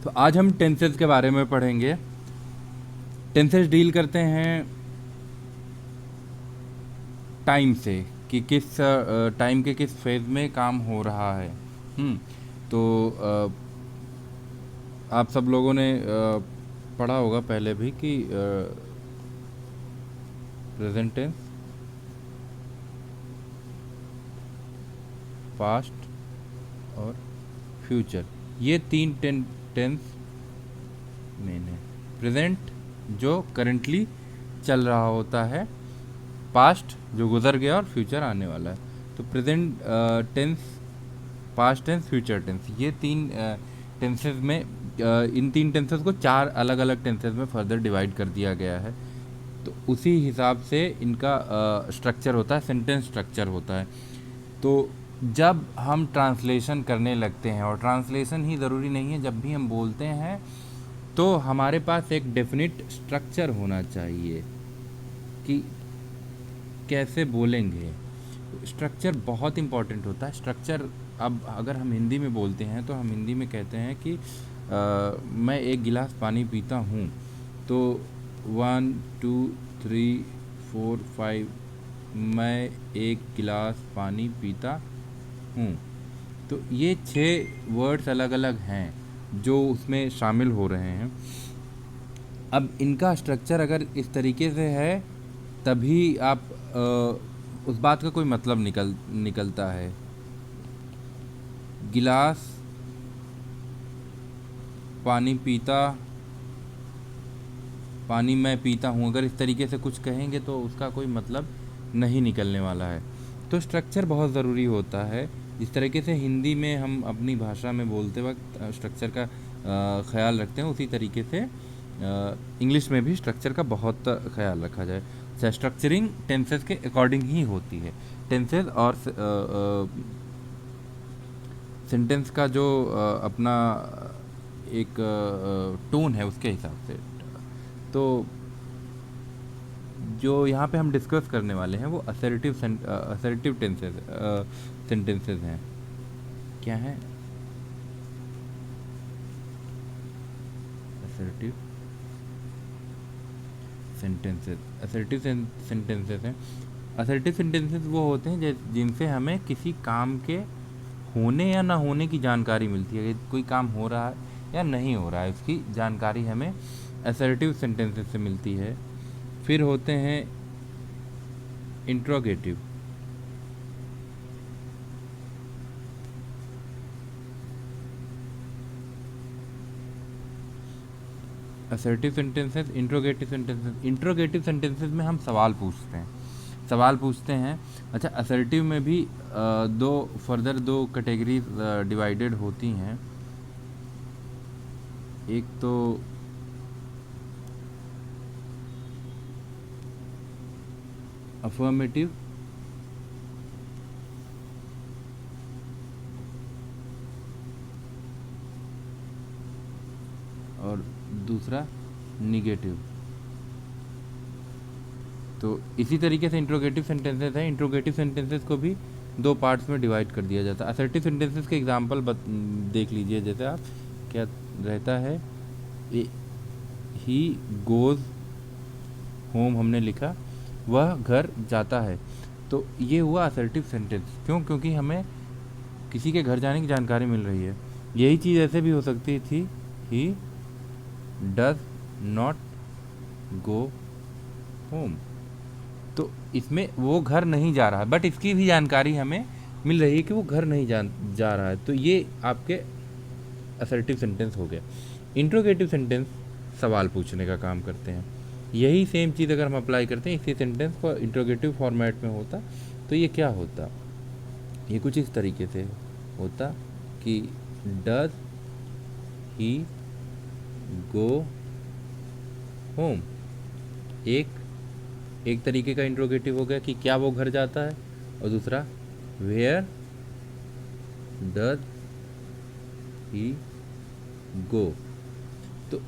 तो आज हम टेंसेस के बारे में पढ़ेंगे। टेंसेस डील करते हैं टाइम से, कि किस टाइम के किस फेज में काम हो रहा है। तो आप सब लोगों ने पढ़ा होगा पहले भी कि प्रेजेंट टेंस, पास्ट और फ्यूचर, ये तीन टेंस मेन है। प्रेजेंट जो करंटली चल रहा होता है, पास्ट जो गुजर गया और फ्यूचर आने वाला है। तो present tense, past tense, future tense, ये तीन टेंसेस में इन तीन टेंसेस को चार अलग अलग टेंसेस में फर्दर डिवाइड कर दिया गया है। तो उसी हिसाब से इनका स्ट्रक्चर होता है, सेंटेंस स्ट्रक्चर होता है। तो जब हम ट्रांसलेशन करने लगते हैं, और ट्रांसलेशन ही ज़रूरी नहीं है, जब भी हम बोलते हैं तो हमारे पास एक डेफिनिट स्ट्रक्चर होना चाहिए कि कैसे बोलेंगे। स्ट्रक्चर बहुत इम्पॉर्टेंट होता है। स्ट्रक्चर, अब अगर हम हिंदी में बोलते हैं तो हम हिंदी में कहते हैं कि मैं एक गिलास पानी पीता हूँ, तो 1 2 3 4 5, मैं एक गिलास पानी पीता हूँ। तो ये 6 वर्ड्स अलग अलग हैं जो उसमें शामिल हो रहे हैं। अब इनका स्ट्रक्चर अगर इस तरीके से है, तभी आप उस बात का कोई मतलब निकलता है। गिलास पानी पीता, पानी मैं पीता हूँ, अगर इस तरीके से कुछ कहेंगे तो उसका कोई मतलब नहीं निकलने वाला है। तो स्ट्रक्चर बहुत ज़रूरी होता है। जिस तरीके से हिंदी में हम अपनी भाषा में बोलते वक्त स्ट्रक्चर का ख्याल रखते हैं, उसी तरीके से इंग्लिश में भी स्ट्रक्चर का बहुत ख्याल रखा जाए। अच्छा, स्ट्रक्चरिंग टेंसेस के अकॉर्डिंग ही होती है। टेंसेस और सेंटेंस का जो अपना एक टोन है, उसके हिसाब से। तो जो यहाँ पे हम डिस्कस करने वाले हैं वो असर्टिव सेंटेंसेस हैं। क्या है असर्टिव सेंटेंसेस? असर्टिव सेंटेंसेस हैं। असर्टिव सेंटेंसेस वो होते हैं जिनसे हमें किसी काम के होने या ना होने की जानकारी मिलती है। कि कोई काम हो रहा है या नहीं हो रहा है, उसकी जानकारी हमें असर्टिव सेंटेंसेस से मिलती है। फिर होते हैं interrogative. Assertive sentences, interrogative sentences में हम सवाल पूछते हैं। अच्छा, असर्टिव में भी दो कैटेगरीज डिवाइडेड होती हैं। एक तो अफर्मेटिव और दूसरा निगेटिव। तो इसी तरीके से इंट्रोगेटिव सेंटेंसेस हैं। इंट्रोगेटिव सेंटेंसेस को भी दो पार्ट्स में डिवाइड कर दिया जाता है। असर्टिव सेंटेंसेस के एग्जांपल देख लीजिए। जैसे आप, क्या रहता है, ही गोज़ होम हमने लिखा, वह घर जाता है। तो ये हुआ असर्टिव सेंटेंस। क्यों? क्योंकि हमें किसी के घर जाने की जानकारी मिल रही है। यही चीज़ ऐसे भी हो सकती थी, he does not go home. तो इसमें वो घर नहीं जा रहा है, बट इसकी भी जानकारी हमें मिल रही है कि वो घर नहीं जा रहा है। तो ये आपके असर्टिव सेंटेंस हो गया। इंट्रोगेटिव सेंटेंस सवाल पूछने का काम करते हैं। यही सेम चीज़ अगर हम अप्लाई करते हैं इसी सेंटेंस को इंट्रोगेटिव फॉर्मेट में होता, तो ये क्या होता? ये कुछ इस तरीके से होता कि डज ही गो होम। एक तरीके का इंट्रोगेटिव हो गया कि क्या वो घर जाता है, और दूसरा वेयर डज ही गो, तो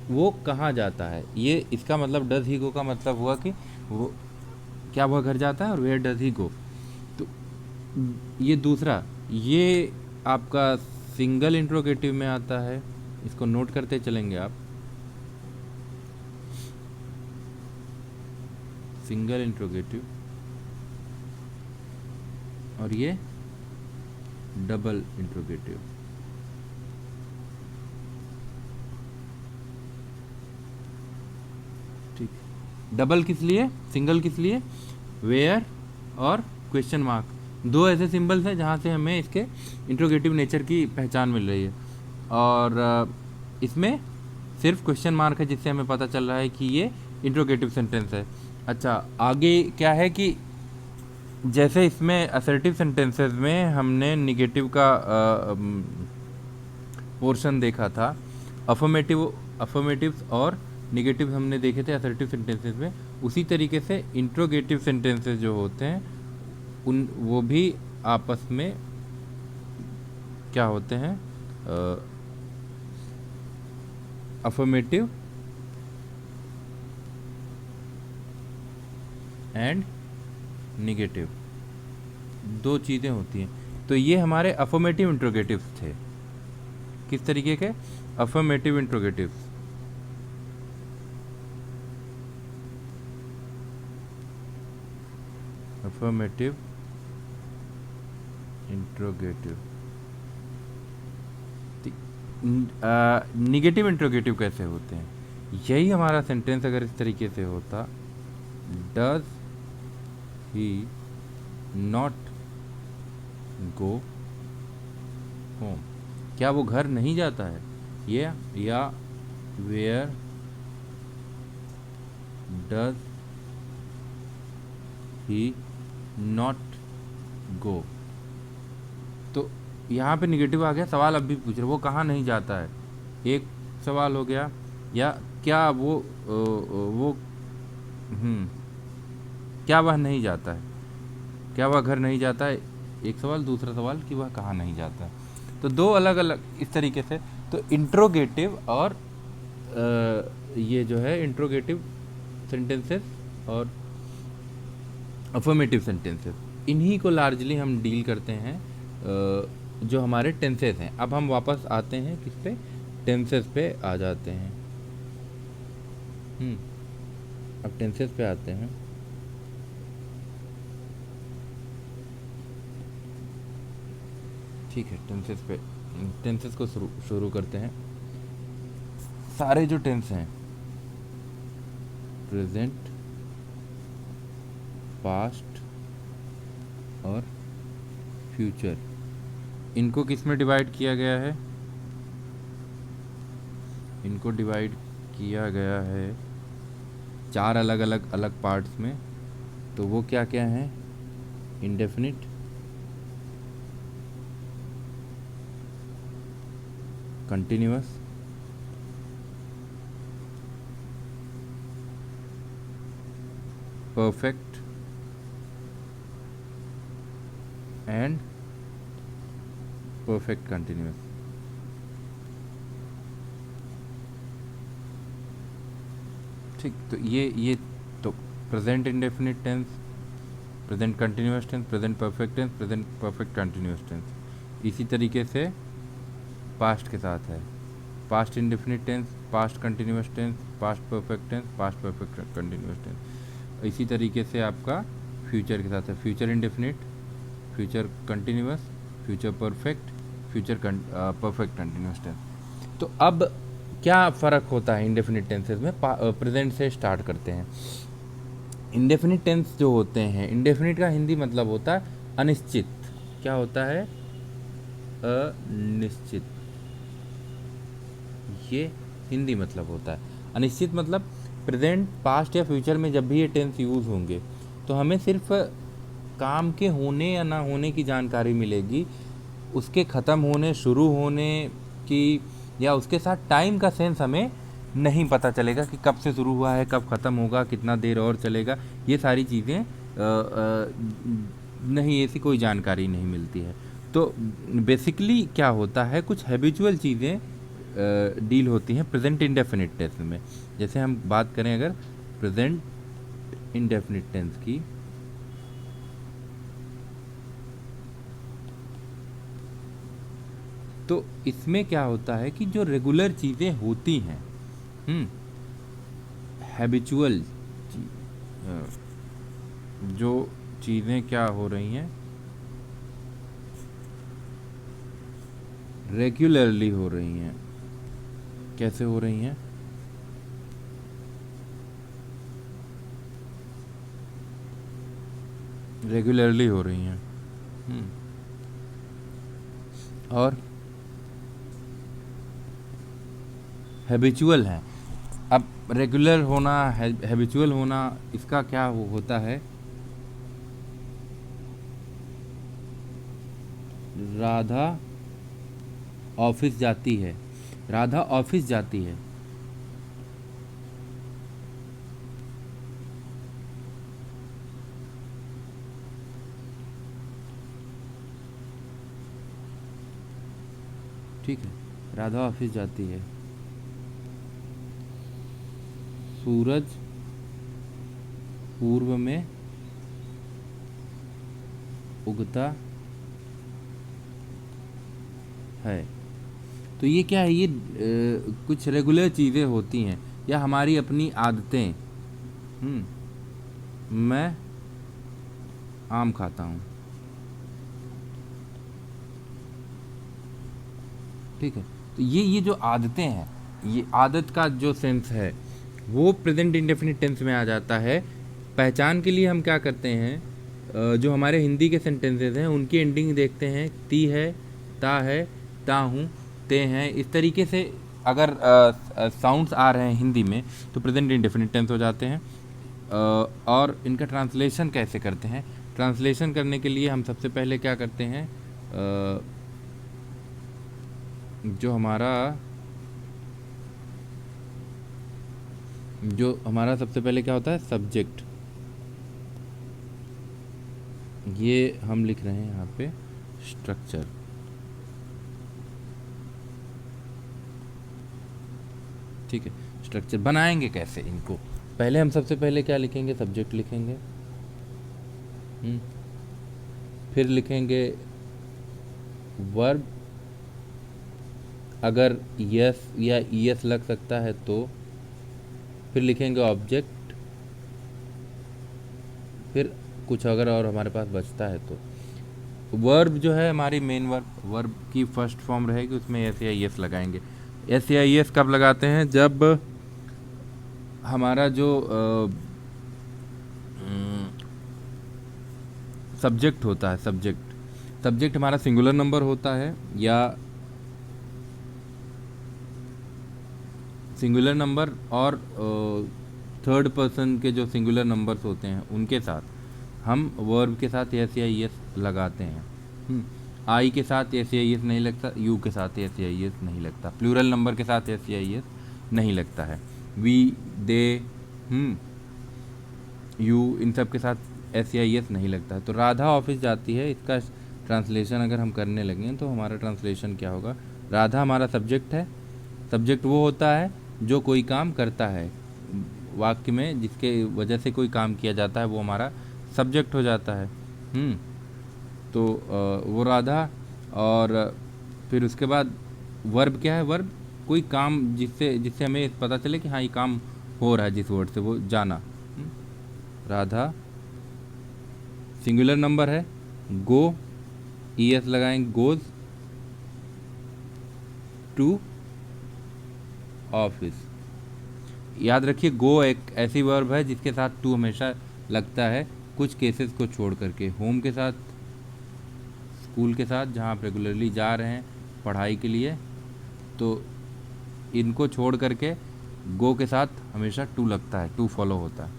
वो कहाँ जाता है। ये इसका मतलब डज ही गो का मतलब हुआ कि वो क्या वह घर जाता है, और वेयर डज ही गो। तो ये दूसरा, ये आपका सिंगल इंट्रोगेटिव में आता है। इसको नोट करते चलेंगे आप। सिंगल इंट्रोगेटिव और ये डबल इंट्रोगेटिव। ठीक, डबल किस लिए, सिंगल किस लिए, वेयर और क्वेश्चन मार्क, दो ऐसे सिंबल्स हैं जहाँ से हमें इसके इंट्रोगेटिव नेचर की पहचान मिल रही है। और इसमें सिर्फ क्वेश्चन मार्क है जिससे हमें पता चल रहा है कि ये इंट्रोगेटिव सेंटेंस है। अच्छा, आगे क्या है कि जैसे इसमें असर्टिव सेंटेंसेस में हमने निगेटिव का पोर्शन देखा था, अफर्मेटिव्स और निगेटिव हमने देखे थे असर्टिव सेंटेंसेस में, उसी तरीके से इंट्रोगेटिव सेंटेंसेस जो होते हैं उन वो भी आपस में क्या होते हैं, अफर्मेटिव एंड निगेटिव, दो चीज़ें होती हैं। तो ये हमारे अफर्मेटिव इंट्रोगेटिव्स थे। किस तरीके के, affirmative interrogatives. Affirmative interrogative. Negative interrogative कैसे होते हैं, यही हमारा सेंटेंस अगर इस तरीके से होता, does he not go home, क्या वो घर नहीं जाता है, ये, या where does he not go. तो यहाँ पे निगेटिव आ गया, सवाल अब भी पूछ रहे वो कहाँ नहीं जाता है, एक सवाल हो गया, या क्या वो क्या वह नहीं जाता है, क्या वह घर नहीं जाता है, एक सवाल, दूसरा सवाल कि वह कहाँ नहीं जाता है। तो दो अलग अलग इस तरीके से, तो इंट्रोगेटिव और ये जो है इंट्रोगेटिव सेंटेंसेस और अफर्मेटिव सेंटेंसेस, इन्हीं को लार्जली हम डील करते हैं जो हमारे टेंसेस हैं। अब हम वापस आते हैं किस पे, टेंसेस पे आ जाते हैं। अब टेंसेस पे आते हैं। ठीक है, टेंसेस पे, टेंसेस को शुरू करते हैं। सारे जो टेंस हैं, प्रेजेंट, पास्ट और फ्यूचर, इनको किस में डिवाइड किया गया है, इनको डिवाइड किया गया है चार अलग अलग पार्ट्स में। तो वो क्या क्या हैं, indefinite, continuous, perfect and perfect continuous. ठीक, तो ये तो present indefinite tense, present continuous tense, present perfect tense, present perfect continuous tense. इसी तरीके से पास्ट के साथ है, past indefinite tense, past continuous tense, past perfect tense, past perfect continuous tense. इसी तरीके से आपका फ्यूचर के साथ है, future indefinite, future continuous, future perfect, future perfect continuous tense. तो अब क्या फ़र्क होता है इंडेफिनिट टेंसेस में, प्रेजेंट से स्टार्ट करते हैं। इंडेफिनिट टेंस जो होते हैं, इंडेफिनिट का हिंदी मतलब होता है अनिश्चित। क्या होता है, अनिश्चित, ये हिंदी मतलब होता है। अनिश्चित मतलब प्रेजेंट, पास्ट या फ्यूचर में जब भी ये टेंस यूज़ होंगे तो हमें सिर्फ काम के होने या ना होने की जानकारी मिलेगी, उसके ख़त्म होने, शुरू होने की, या उसके साथ टाइम का सेंस हमें नहीं पता चलेगा कि कब से शुरू हुआ है, कब ख़त्म होगा, कितना देर और चलेगा, ये सारी चीज़ें नहीं, ऐसी कोई जानकारी नहीं मिलती है। तो बेसिकली क्या होता है, कुछ हैबिचुअल चीज़ें डील होती हैं प्रेजेंट इंडेफिनिट टेंस में। जैसे हम बात करें अगर प्रेजेंट इंडेफिनिट टेंस की, तो इसमें क्या होता है कि जो रेगुलर चीज़ें होती हैं, हैबिचुअल, जो चीज़ें क्या हो रही हैं, रेगुलरली हो रही हैं। कैसे हो रही हैं? रेगुलरली हो रही हैं। और हैबिचुअल है। अब रेगुलर होना, हैबिचुअल होना, इसका क्या होता है? राधा ऑफिस जाती है। राधा ऑफिस जाती है। ठीक है, राधा ऑफिस जाती है। सूरज पूर्व में उगता है। तो ये क्या है? ये कुछ रेगुलर चीज़ें होती हैं या हमारी अपनी आदतें। मैं आम खाता हूँ। ठीक है, तो ये जो आदतें हैं, ये आदत का जो सेंस है वो प्रेजेंट इंडेफिनिट टेंस में आ जाता है। पहचान के लिए हम क्या करते हैं, जो हमारे हिंदी के सेंटेंसेस हैं उनकी एंडिंग देखते हैं, ती है, ता हूँ, ते हैं। इस तरीके से अगर साउंड्स आ रहे हैं हिंदी में तो प्रेजेंट इंडेफिनिट टेंस हो जाते हैं। और इनका ट्रांसलेशन कैसे करते हैं? ट्रांसलेशन करने के लिए हम सबसे पहले क्या करते हैं, जो हमारा सबसे पहले क्या होता है, सब्जेक्ट। ये हम लिख रहे हैं यहाँ पे स्ट्रक्चर। ठीक है, स्ट्रक्चर बनाएंगे कैसे इनको? पहले हम सबसे पहले क्या लिखेंगे, सब्जेक्ट लिखेंगे। फिर लिखेंगे वर्ब, अगर यस या ईएस लग सकता है तो। फिर लिखेंगे ऑब्जेक्ट। फिर कुछ अगर और हमारे पास बचता है तो वर्ब जो है हमारी मेन वर्ब की फर्स्ट फॉर्म रहेगी, उसमें एस या ईएस लगाएंगे। एस या ईएस कब लगाते हैं? जब हमारा जो सब्जेक्ट होता है, सब्जेक्ट हमारा सिंगुलर नंबर होता है या सिंगुलर नंबर और थर्ड पर्सन के जो सिंगुलर नंबर्स होते हैं उनके साथ हम वर्ब के साथ एस या ईएस लगाते हैं। आई के साथ एस या ईएस नहीं लगता, यू के साथ एस या ईएस नहीं लगता, प्लूरल नंबर के साथ एस या ईएस नहीं लगता है। वी, दे, यू, इन सब के साथ एस या ईएस नहीं लगता है। तो राधा ऑफिस जाती है, इसका ट्रांसलेशन अगर हम करने लगें तो हमारा ट्रांसलेशन क्या होगा? राधा हमारा सब्जेक्ट है। सब्जेक्ट वो होता है जो कोई काम करता है वाक्य में, जिसके वजह से कोई काम किया जाता है, वो हमारा सब्जेक्ट हो जाता है। तो वो राधा, और फिर उसके बाद वर्ब क्या है? वर्ब कोई काम जिससे हमें पता चले कि हाँ ये काम हो रहा है, जिस वर्ड से, वो जाना। राधा सिंगुलर नंबर है, गो, ईएस लगाएंगे, गोज टू ऑफिस। याद रखिए, गो एक ऐसी वर्ब है जिसके साथ टू हमेशा लगता है, कुछ केसेस को छोड़ करके। होम के साथ, स्कूल के साथ, जहाँ आप रेगुलरली जा रहे हैं पढ़ाई के लिए, तो इनको छोड़ करके गो के साथ हमेशा टू लगता है, टू फॉलो होता है।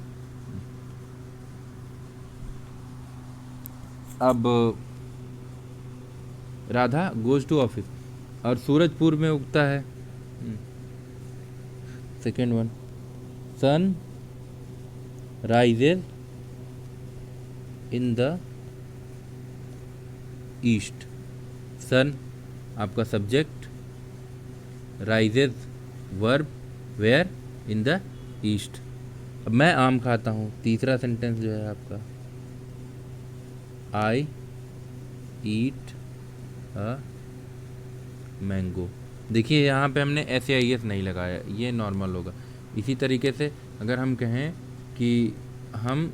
अब राधा गोज टू ऑफिस, और सूरज पूर्व में उगता है। Second one, sun rises in the east. Sun आपका subject, rises verb, where, in the east. अब मैं आम खाता हूँ, तीसरा सेंटेंस जो है आपका, आई ईट अ मैंगो। देखिए यहाँ पे हमने SAIS नहीं लगाया, ये नॉर्मल होगा। इसी तरीके से अगर हम कहें कि हम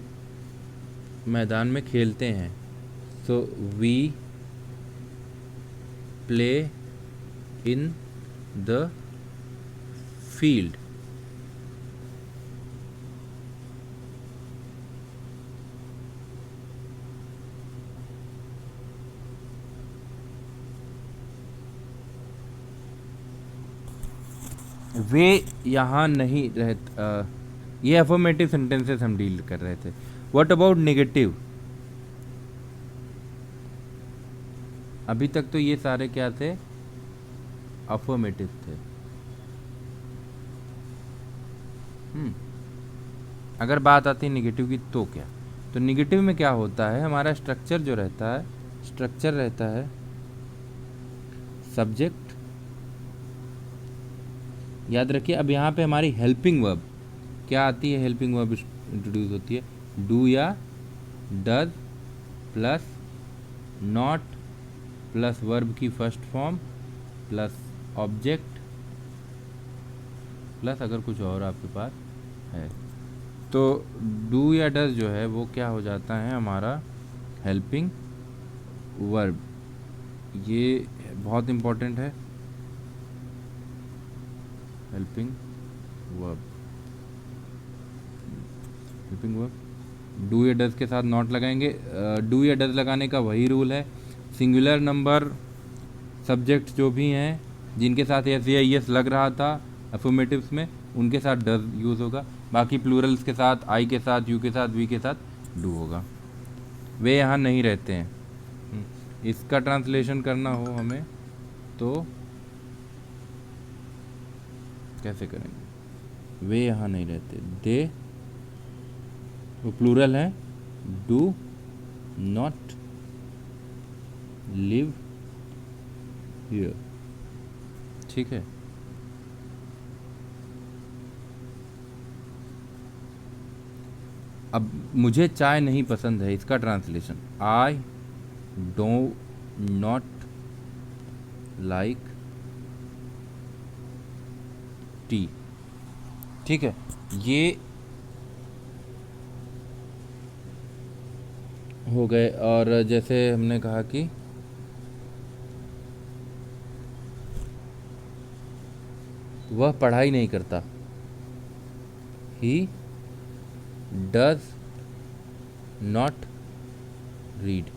मैदान में खेलते हैं, so we play in the field. वे यहाँ नहीं ये अफर्मेटिव सेंटेंसेस हम डील कर रहे थे। What about negative? अभी तक तो ये सारे क्या थे? अफर्मेटिव थे। अगर बात आती है निगेटिव की तो क्या? तो निगेटिव में क्या होता है, हमारा स्ट्रक्चर जो रहता है, स्ट्रक्चर रहता है सब्जेक्ट। याद रखिए, अब यहाँ पे हमारी हेल्पिंग वर्ब क्या आती है? हेल्पिंग वर्ब इंट्रोड्यूस होती है, डू या does plus not plus verb की first form plus object plus अगर कुछ और आपके पास है। तो डू या डज जो है वो क्या हो जाता है? हमारा हेल्पिंग वर्ब। ये बहुत इम्पोर्टेंट है, helping verb. Helping verb do या डज के साथ नॉट लगाएंगे। डू या डज लगाने का वही रूल है, सिंगुलर नंबर सब्जेक्ट जो भी हैं जिनके साथ SAIS लग रहा था अफर्मेटिव्स में, उनके साथ डज यूज़ होगा। बाकी प्लूरल्स के साथ आई के साथ, यू के साथ, वी के साथ डू होगा। वे यहाँ नहीं रहते हैं। इसका ट्रांसलेशन करना हो हमें तो कैसे करेंगे? वे यहाँ नहीं रहते, दे वो प्लूरल है, डू नॉट लिव हियर। ठीक है। अब मुझे चाय नहीं पसंद है, इसका translation, I do not like T. ठीक है, ये हो गए। और जैसे हमने कहा कि वह पढ़ाई नहीं करता, he does not read.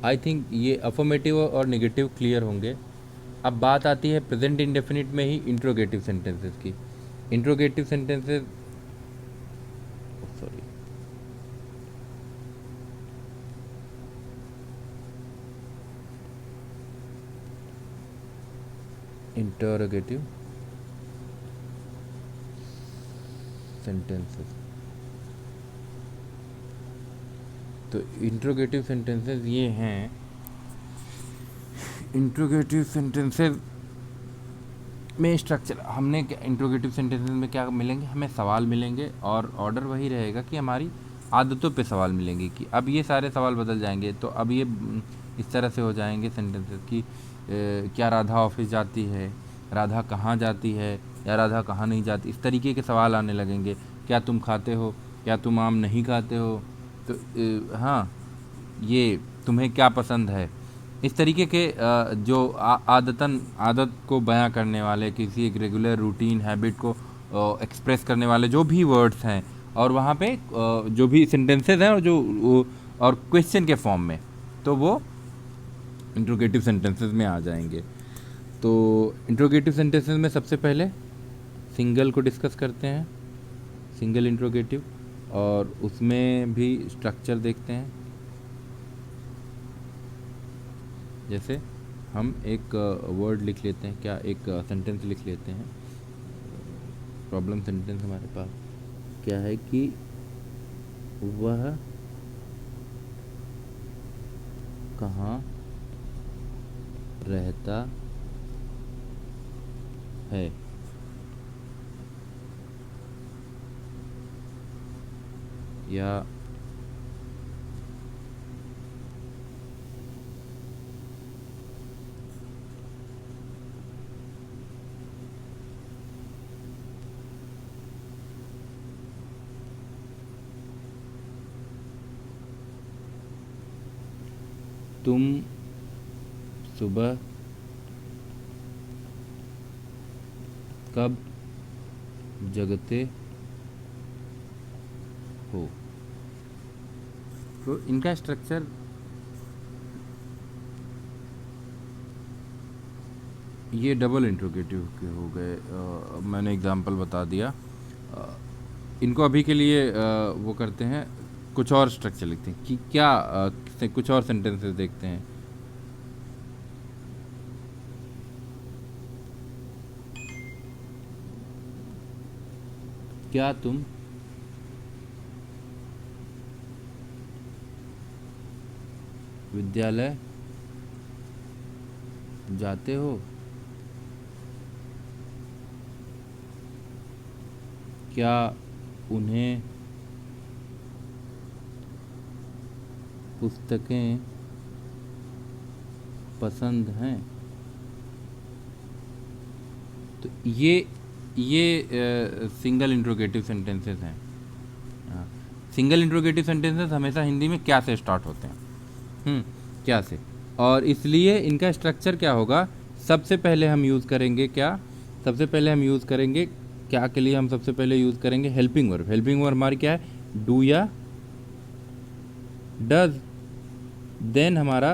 I think ये अफर्मेटिव और नेगेटिव क्लियर होंगे। अब बात आती है प्रेजेंट इंडेफिनिट में ही इंट्रोगेटिव सेंटेंसेस की। Interrogative sentences, sorry, interrogative sentences. तो इंट्रोगेटिव सेंटेंसेस ये हैं। इंट्रोगेटिव सेंटेंसेस में स्ट्रक्चर हमने इंट्रोगेटिव सेंटेंसेस में क्या मिलेंगे? हमें सवाल मिलेंगे और ऑर्डर वही रहेगा कि हमारी आदतों पे सवाल मिलेंगे। कि अब ये सारे सवाल बदल जाएंगे, तो अब ये इस तरह से हो जाएंगे सेंटेंसेस कि क्या राधा ऑफिस जाती है, राधा कहाँ जाती है, या राधा कहाँ नहीं जाती। इस तरीके के सवाल आने लगेंगे। क्या तुम खाते हो, क्या तुम आम नहीं खाते हो, तो हाँ, ये तुम्हें क्या पसंद है। इस तरीके के जो आदत को बयां करने वाले, किसी एक रेगुलर रूटीन हैबिट को एक्सप्रेस करने वाले जो भी वर्ड्स हैं, और वहाँ पे जो भी सेंटेंसेस हैं और और क्वेश्चन के फॉर्म में, तो वो इंट्रोगेटिव सेंटेंसेस में आ जाएंगे। तो इंट्रोगेटिव सेंटेंसेस में सबसे पहले सिंगल को डिस्कस करते हैं, सिंगल इंट्रोगेटिव, और उसमें भी स्ट्रक्चर देखते हैं। जैसे हम एक वर्ड लिख लेते हैं, क्या एक सेंटेंस लिख लेते हैं। प्रॉब्लम सेंटेंस हमारे पास क्या है कि वह कहाँ रहता है। या तुम सुबह कब जगते हो। तो इनका स्ट्रक्चर ये डबल इंट्रोगेटिव के हो गए। मैंने एग्जांपल बता दिया। इनको अभी के लिए वो करते हैं, कुछ और स्ट्रक्चर लिखते हैं कि क्या कुछ और सेंटेंसेस देखते हैं। क्या तुम विद्यालय जाते हो। क्या उन्हें पुस्तकें पसंद हैं। तो ये सिंगल इंट्रोगेटिव सेंटेंसेस हैं। सिंगल इंट्रोगेटिव सेंटेंसेस हमेशा हिंदी में क्या से स्टार्ट होते हैं, क्या से। और इसलिए इनका स्ट्रक्चर क्या होगा, सबसे पहले हम यूज़ करेंगे क्या, सबसे पहले हम यूज़ करेंगे क्या के लिए, हम सबसे पहले यूज़ करेंगे हेल्पिंग वर्ब। हेल्पिंग वर्ब हमारी क्या है, डू या डज। देन हमारा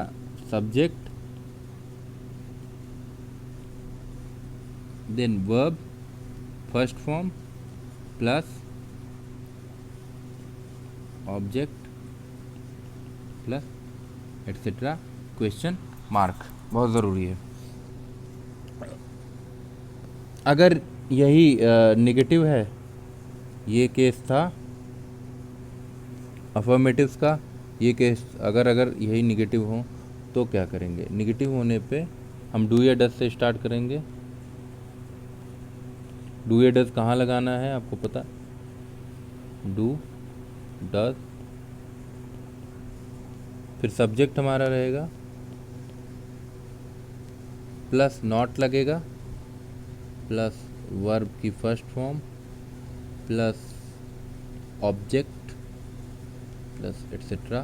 subject, then verb first form plus object plus etcetera question mark. बहुत ज़रूरी है। अगर यही नेगेटिव है, ये केस था अफर्मेटिव्स का, ये केस अगर यही नेगेटिव हो तो क्या करेंगे। नेगेटिव होने पे हम डू या डज से स्टार्ट करेंगे। डू या डज कहाँ लगाना है आपको पता, डू डज, फिर सब्जेक्ट हमारा रहेगा प्लस नॉट लगेगा प्लस वर्ब की first form plus object plus etcetera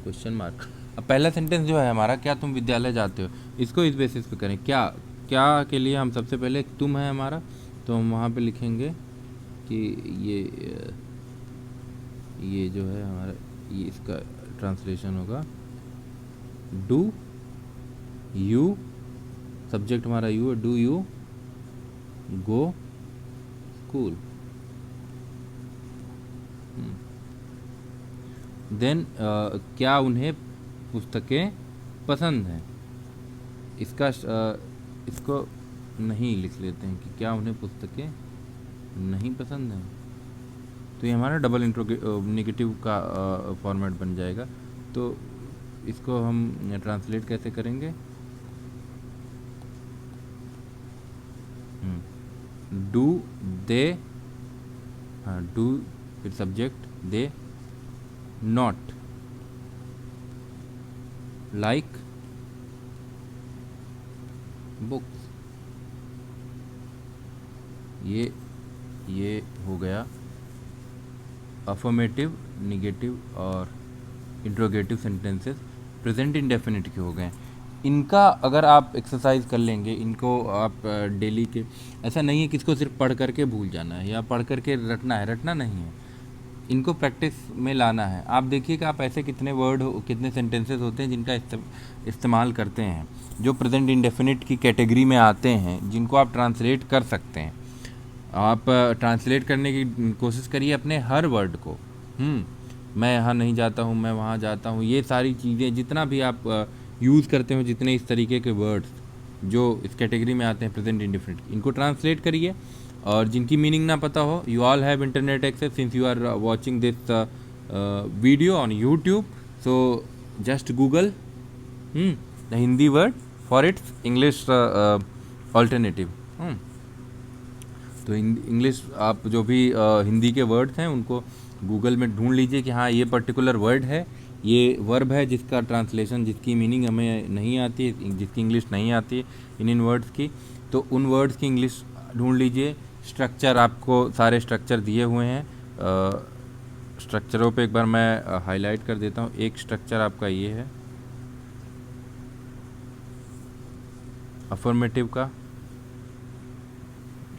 question mark. अब पहला सेंटेंस जो है हमारा, क्या तुम विद्यालय जाते हो, इसको इस बेसिस पे करें। क्या के लिए हम सबसे पहले तुम है हमारा, तो हम वहाँ पे लिखेंगे कि ये जो है हमारा, ये इसका ट्रांसलेशन होगा डू यू, सब्जेक्ट हमारा यू है, do you go school. Then क्या उन्हें पुस्तकें पसंद हैं, इसका इसको नहीं लिख लेते हैं कि क्या उन्हें पुस्तकें नहीं पसंद हैं। तो ये हमारा डबल नेगेटिव का फॉर्मेट बन जाएगा। तो इसको हम ट्रांसलेट कैसे करेंगे, डू दे, हाँ डू फिर subject they not like books. ये हो गया अफर्मेटिव, नेगेटिव और इंट्रोगेटिव सेंटेंसेस प्रेजेंट इंडेफिनिट के हो गए। इनका अगर आप एक्सरसाइज कर लेंगे, इनको आप डेली के, ऐसा नहीं है कि इसको सिर्फ पढ़ करके भूल जाना है या पढ़ करके रटना है, रटना नहीं है, इनको प्रैक्टिस में लाना है। आप देखिए कि आप ऐसे कितने वर्ड कितने सेंटेंसेस होते हैं जिनका इस्तेमाल करते हैं, जो प्रेजेंट इंडेफिनिट की कैटेगरी में आते हैं, जिनको आप ट्रांसलेट कर सकते हैं। आप ट्रांसलेट करने की कोशिश करिए अपने हर वर्ड को। मैं यहाँ नहीं जाता हूँ, मैं वहाँ जाता हूँ, ये सारी चीज़ें जितना भी आप यूज़ करते हो, जितने इस तरीके के वर्ड्स जो इस कैटेगरी में आते हैं प्रेजेंट इंडेफिनिट, इनको ट्रांसलेट करिए। और जिनकी मीनिंग ना पता हो, you all have internet access since you are watching this video on YouTube, so just Google the Hindi word for its English alternative. तो इंग्लिश आप जो भी हिंदी के वर्ड्स हैं उनको गूगल में ढूंढ लीजिए कि हाँ ये पर्टिकुलर वर्ड है, ये वर्ब है जिसका ट्रांसलेशन, जिसकी मीनिंग हमें नहीं आती है, जिसकी इंग्लिश नहीं आती है इन वर्ड्स की, तो उन वर्ड्स की इंग्लिश ढूंढ लीजिए। स्ट्रक्चर आपको सारे स्ट्रक्चर दिए हुए हैं, स्ट्रक्चरों पे एक बार मैं हाईलाइट कर देता हूँ। एक स्ट्रक्चर आपका ये है, अफर्मेटिव का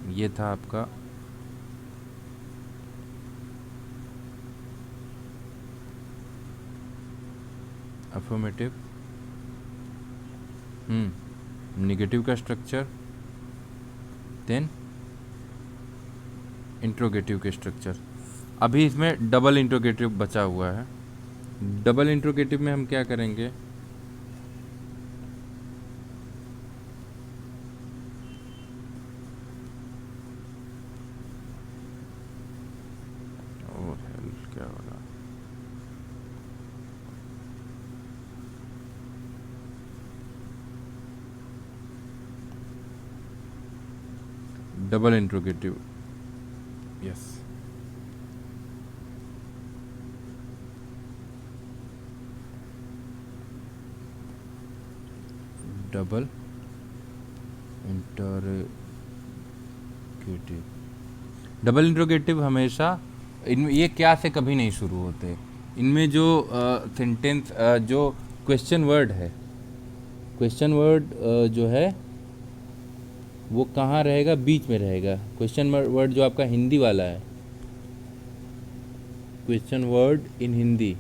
ये था आपका अफर्मेटिव, नेगेटिव का स्ट्रक्चर, देन इंट्रोगेटिव के स्ट्रक्चर। अभी इसमें डबल इंट्रोगेटिव बचा हुआ है। डबल इंट्रोगेटिव में हम क्या करेंगे, क्या हो रहा, double interrogative, yes. Double interrogative, double interrogative हमेशा इनमें ये क्या से कभी नहीं शुरू होते। इनमें जो सेंटेंस जो क्वेश्चन वर्ड है, क्वेश्चन वर्ड जो है वो कहाँ रहेगा, बीच में रहेगा। क्वेश्चन वर्ड जो आपका हिंदी वाला है, question word in Hindi,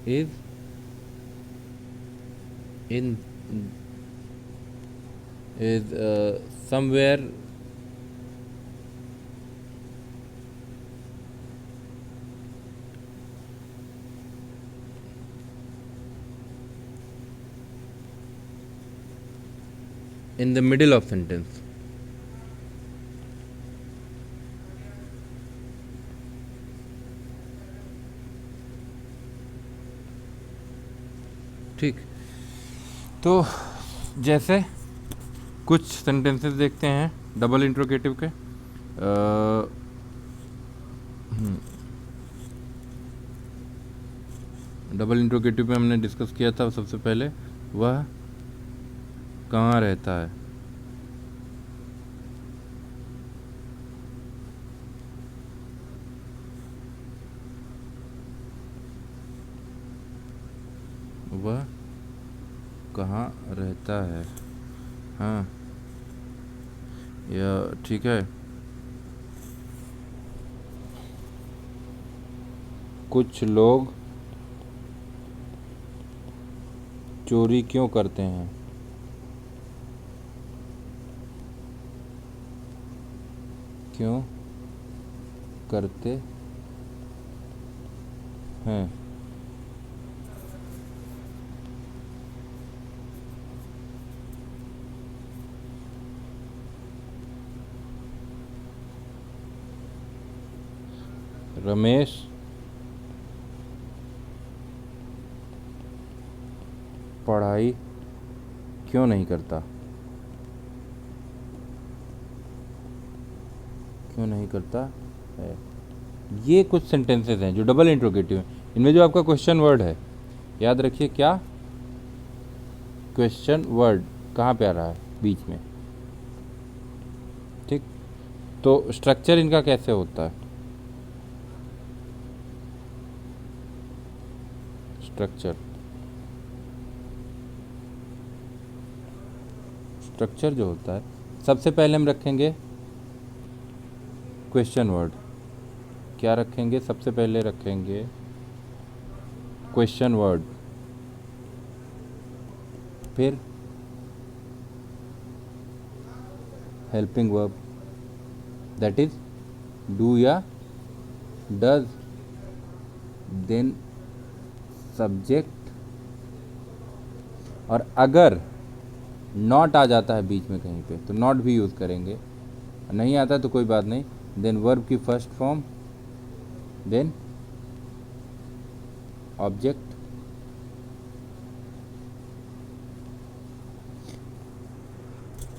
is in is somewhere in the middle of sentence। ठीक, तो जैसे कुछ सेंटेंसेस देखते हैं डबल इंट्रोगेटिव के। डबल इंट्रोगेटिव में हमने डिस्कस किया था सबसे पहले, वह कहाँ रहता है। वह कहाँ रहता है, हाँ या ठीक है। कुछ लोग चोरी क्यों करते हैं, क्यों करते हैं। रमेश पढ़ाई क्यों नहीं करता, क्यों नहीं करता है। ये कुछ सेंटेंसेस हैं जो डबल इंट्रोगेटिव हैं। इनमें जो आपका क्वेश्चन वर्ड है, याद रखिए क्या, क्वेश्चन वर्ड कहाँ पे आ रहा है, बीच में। ठीक, तो स्ट्रक्चर इनका कैसे होता है, स्ट्रक्चर जो होता है, सबसे पहले हम रखेंगे क्वेश्चन वर्ड। क्या रखेंगे, सबसे पहले रखेंगे क्वेश्चन वर्ड, फिर helping verb, that is do या डज, देन सब्जेक्ट, और अगर नॉट आ जाता है बीच में कहीं पे तो नॉट भी यूज़ करेंगे, नहीं आता तो कोई बात नहीं, देन वर्ब की फर्स्ट फॉर्म, देन ऑब्जेक्ट।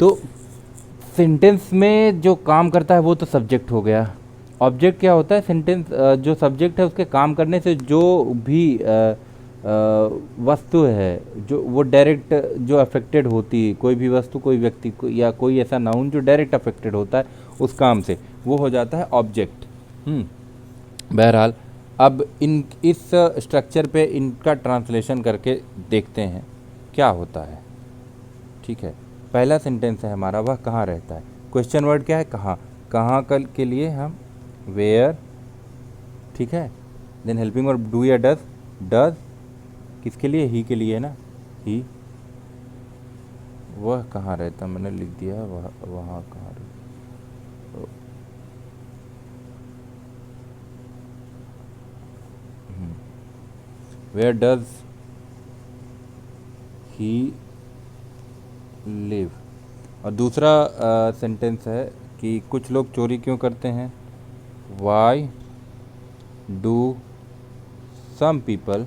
तो सेंटेंस में जो काम करता है वो तो सब्जेक्ट हो गया। ऑब्जेक्ट क्या होता है, सेंटेंस जो सब्जेक्ट है उसके काम करने से जो भी वस्तु है जो वो डायरेक्ट जो अफेक्टेड होती है, कोई भी वस्तु, कोई व्यक्ति या कोई ऐसा नाउन जो डायरेक्ट अफेक्टेड होता है उस काम से, वो हो जाता है ऑब्जेक्ट। बहरहाल अब इस स्ट्रक्चर पे इनका ट्रांसलेशन करके देखते हैं क्या होता है। ठीक है, पहला सेंटेंस है हमारा, वह कहाँ रहता है। क्वेश्चन वर्ड क्या है, कहाँ। कहाँ कल के लिए हम वेयर, ठीक है। देन हेल्पिंग वर्ब डू या डज। डज किसके लिए, ही के लिए ना, ही। वह कहाँ रहता, मैंने लिख दिया है वह, वहाँ कहाँ रहता। Where does he live. और दूसरा सेंटेंस है कि कुछ लोग चोरी क्यों करते हैं। Why do some people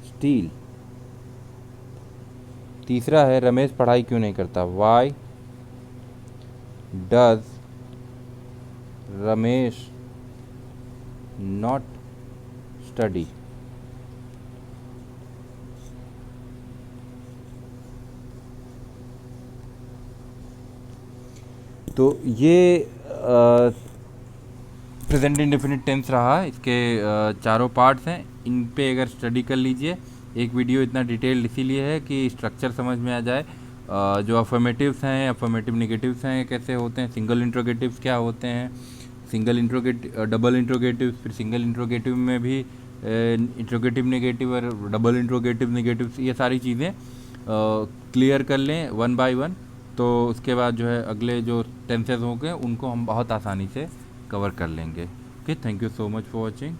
steal. तीसरा है रमेश पढ़ाई क्यों नहीं करता। Why does Ramesh not study. तो ये प्रेजेंट इंडेफिनिट टेंस रहा। इसके चारों पार्ट्स हैं, इन पे अगर स्टडी कर लीजिए। एक वीडियो इतना डिटेल्ड इसीलिए है कि स्ट्रक्चर समझ में आ जाए। जो अफर्मेटिव्स हैं, अफर्मेटिव नेगेटिव्स हैं कैसे होते हैं, सिंगल इंट्रोगेटिव्स क्या होते हैं, सिंगल इंट्रोगेटिव, डबल इंट्रोगेटिव, फिर सिंगल इंट्रोगेटिव में भी इंट्रोगेटिव नेगेटिव और डबल इंट्रोगेटिव नेगेटिव, ये सारी चीज़ें क्लियर कर लें वन बाय वन। तो उसके बाद जो है अगले जो टेंसेज होंगे उनको हम बहुत आसानी से कवर कर लेंगे। Okay, thank you so much for watching.